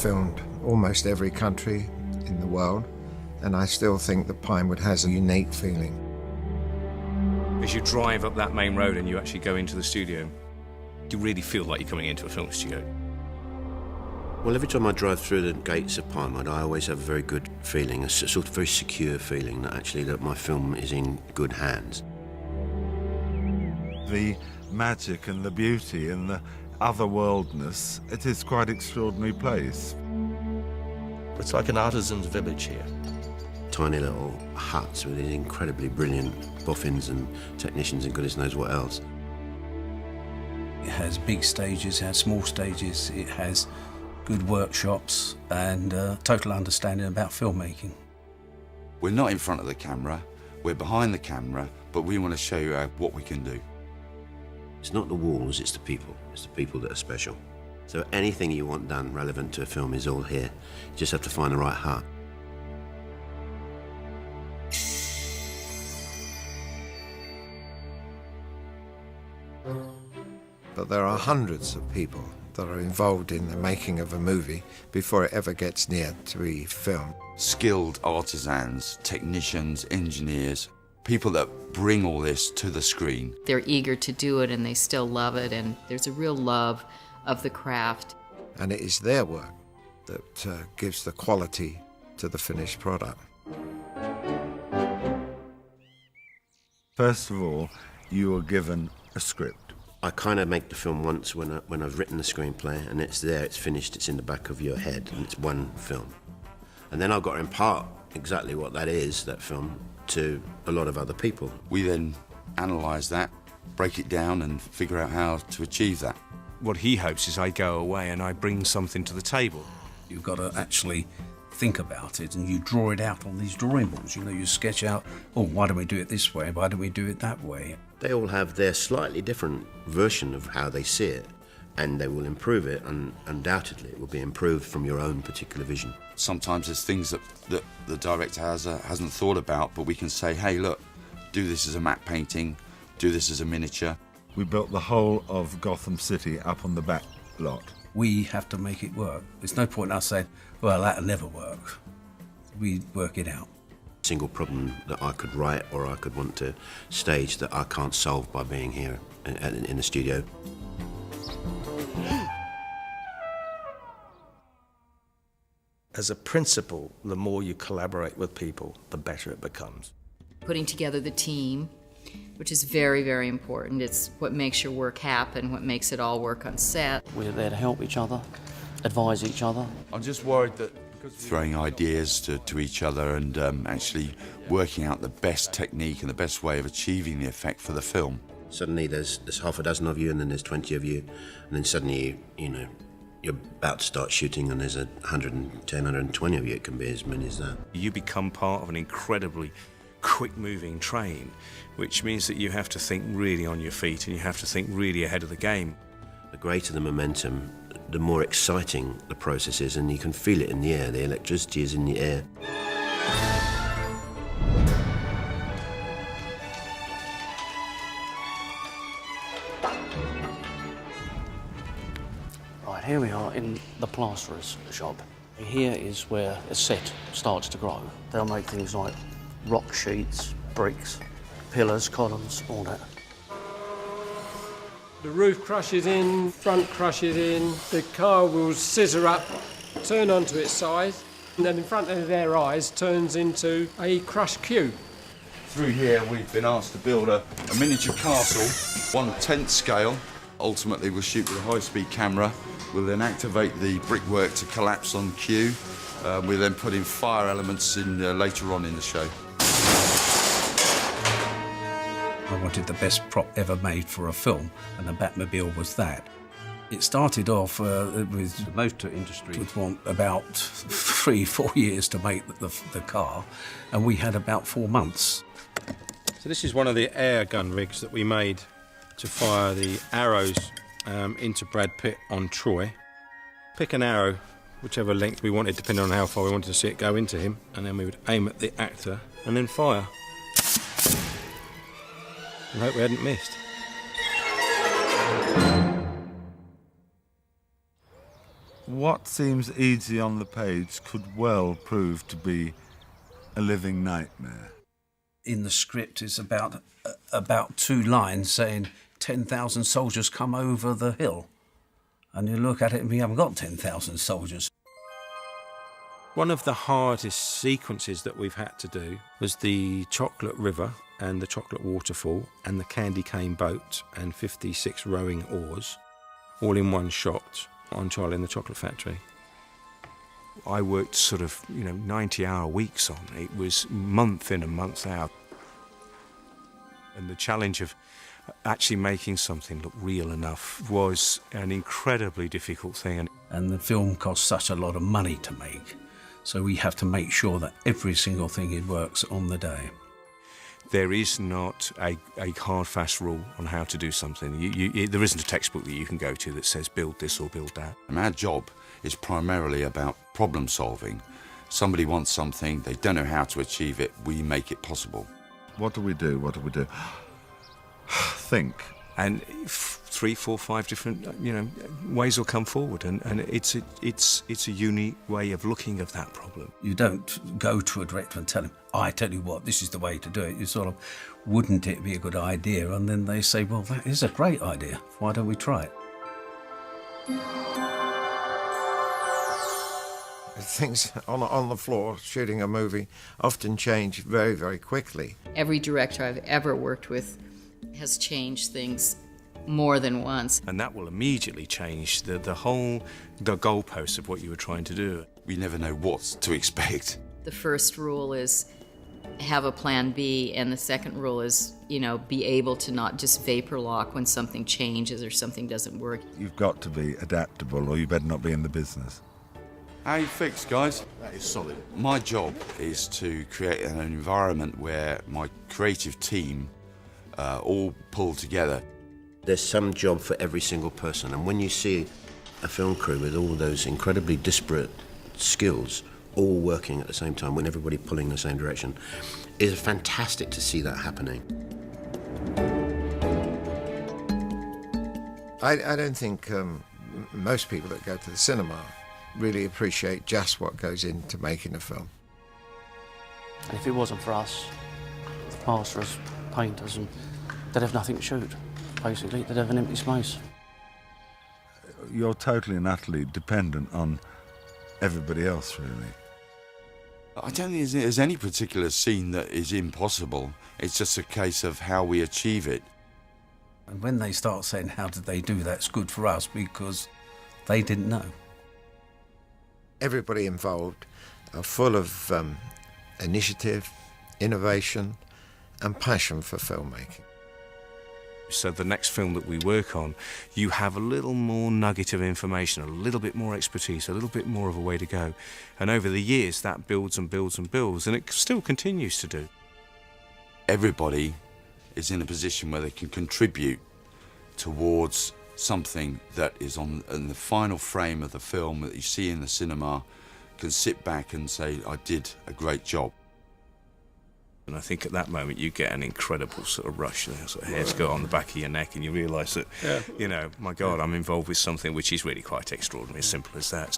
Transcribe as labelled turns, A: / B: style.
A: filmed almost every country in the world, and I still think that Pinewood has a unique feeling.
B: As you drive up that main road and you actually go into the studio, you really feel like you're coming into a film studio.
C: Well, every time I drive through the gates of Pinewood, I always have a very good feeling, a sort of very secure feeling that my film is in good hands.
D: The magic and the beauty and the otherworldness, it is quite an extraordinary place.
E: It's like an artisan's village here.
C: Tiny little huts with these incredibly brilliant boffins and technicians and goodness knows what else.
F: It has big stages, it has small stages, it has good workshops and total understanding about filmmaking.
G: We're not in front of the camera, we're behind the camera, but we want to show you what we can do.
C: It's not the walls, it's the people. It's the people that are special. So anything you want done relevant to a film is all here. You just have to find the right hut.
A: But there are hundreds of people that are involved in the making of a movie before it ever gets near to be filmed.
G: Skilled artisans, technicians, engineers, people that bring all this to the screen.
H: They're eager to do it and they still love it, and there's a real love of the craft.
A: And it is their work that gives the quality to the finished product.
D: First of all, you were given a script.
C: I kind of make the film once when I've written the screenplay, and it's there, it's finished, it's in the back of your head, and it's one film. And then I've got to impart exactly what that is, that film, to a lot of other people.
G: We then analyse that, break it down and figure out how to achieve that.
B: What he hopes is I go away and I bring something to the table.
F: You've got to actually think about it and you draw it out on these drawing boards. You know, you sketch out, oh, why don't we do it this way? Why don't we do it that way?
C: They all have their slightly different version of how they see it, and they will improve it, and undoubtedly it will be improved from your own particular vision.
G: Sometimes there's things that the director hasn't thought about, but we can say, hey, look, do this as a matte painting, do this as a miniature.
D: We built the whole of Gotham City up on the back lot.
F: We have to make it work. There's no point in us saying, well, that'll never work. We work it out.
C: Single problem that I could write or I could want to stage that I can't solve by being here in the studio.
E: As a principle, the more you collaborate with people, the better it becomes.
H: Putting together the team, which is very, very important. It's what makes your work happen, what makes it all work on set.
I: We're there to help each other, advise each other.
G: I'm just worried that throwing ideas to each other and actually working out the best technique and the best way of achieving the effect for the film.
C: Suddenly there's half a dozen of you, and then there's 20 of you, and then suddenly, you're about to start shooting and there's 110, 120 of you. It can be as many as that.
B: You become part of an incredibly quick-moving train, which means that you have to think really on your feet and you have to think really ahead of the game.
C: The greater the momentum, the more exciting the process is, and you can feel it in the air. The electricity is in the air.
I: Right, here we are in the plasterer's shop. Here is where a set starts to grow. They'll make things like rock sheets, bricks, pillars, columns, all that.
J: The roof crushes in, front crushes in, the car will scissor up, turn onto its side, and then in front of their eyes turns into a crushed cube.
G: Through here we've been asked to build a miniature castle, 1/10 scale. Ultimately we'll shoot with a high-speed camera. We'll then activate the brickwork to collapse on cue. We'll then put in fire elements in later on in the show.
F: I wanted the best prop ever made for a film, and the Batmobile was that. It started off with
E: The motor industry
F: would want about 3-4 years to make the car, and we had about 4 months.
K: So this is one of the air gun rigs that we made to fire the arrows into Brad Pitt on Troy. Pick an arrow, whichever length we wanted, depending on how far we wanted to see it go into him, and then we would aim at the actor and then fire. And hope we hadn't missed.
D: What seems easy on the page could well prove to be a living nightmare.
F: In the script is about 2 lines saying 10,000 soldiers come over the hill. And you look at it and we haven't got 10,000 soldiers.
K: One of the hardest sequences that we've had to do was the chocolate river and the chocolate waterfall and the candy cane boat and 56 rowing oars, all in one shot on Charlie and the Chocolate Factory.
B: I worked sort of, 90-hour weeks on it. It was month in and month out. And the challenge of actually making something look real enough was an incredibly difficult thing.
F: And the film costs such a lot of money to make, so we have to make sure that every single thing it works on the day.
B: There is not a hard, fast rule on how to do something. There isn't a textbook that you can go to that says build this or build that.
G: And our job is primarily about problem solving. Somebody wants something, they don't know how to achieve it, we make it possible.
D: What do we do? What do we do? Think.
B: And 3, 4, 5 different, ways will come forward, and it's a unique way of looking at that problem.
F: You don't go to a director and tell him, I tell you what, this is the way to do it. You sort of, wouldn't it be a good idea? And then they say, well, that is a great idea. Why don't we try it?
A: Things on the floor shooting a movie often change very, very quickly.
H: Every director I've ever worked with has changed things more than once.
B: And that will immediately change the goalpost of what you were trying to do.
G: We never know what to expect.
H: The first rule is have a plan B, and the second rule is, be able to not just vapor lock when something changes or something doesn't work.
D: You've got to be adaptable or you better not be in the business.
G: How you fixed, guys?
C: That is solid.
G: My job is to create an environment where my creative team all pull together.
C: There's some job for every single person, and when you see a film crew with all those incredibly disparate skills all working at the same time, when everybody pulling in the same direction, it's fantastic to see that happening.
A: I don't think most people that go to the cinema really appreciate just what goes into making a film.
I: And if it wasn't for us, the plasterers, painters, and they'd have nothing to shoot. Basically, they'd have an empty space.
D: You're totally and utterly dependent on everybody else, really.
G: I don't think there's any particular scene that is impossible. It's just a case of how we achieve it.
F: And when they start saying, how did they do that, it's good for us because they didn't know.
A: Everybody involved are full of initiative, innovation, and passion for filmmaking.
B: So the next film that we work on, you have a little more nugget of information, a little bit more expertise, a little bit more of a way to go. And over the years, that builds and builds and builds, and it still continues to do.
G: Everybody is in a position where they can contribute towards something that is in the final frame of the film that you see in the cinema, can sit back and say, I did a great job.
B: And I think at that moment you get an incredible sort of rush, sort of hairs go on the back of your neck, and you realise that, my God, I'm involved with something which is really quite extraordinary, as simple as that.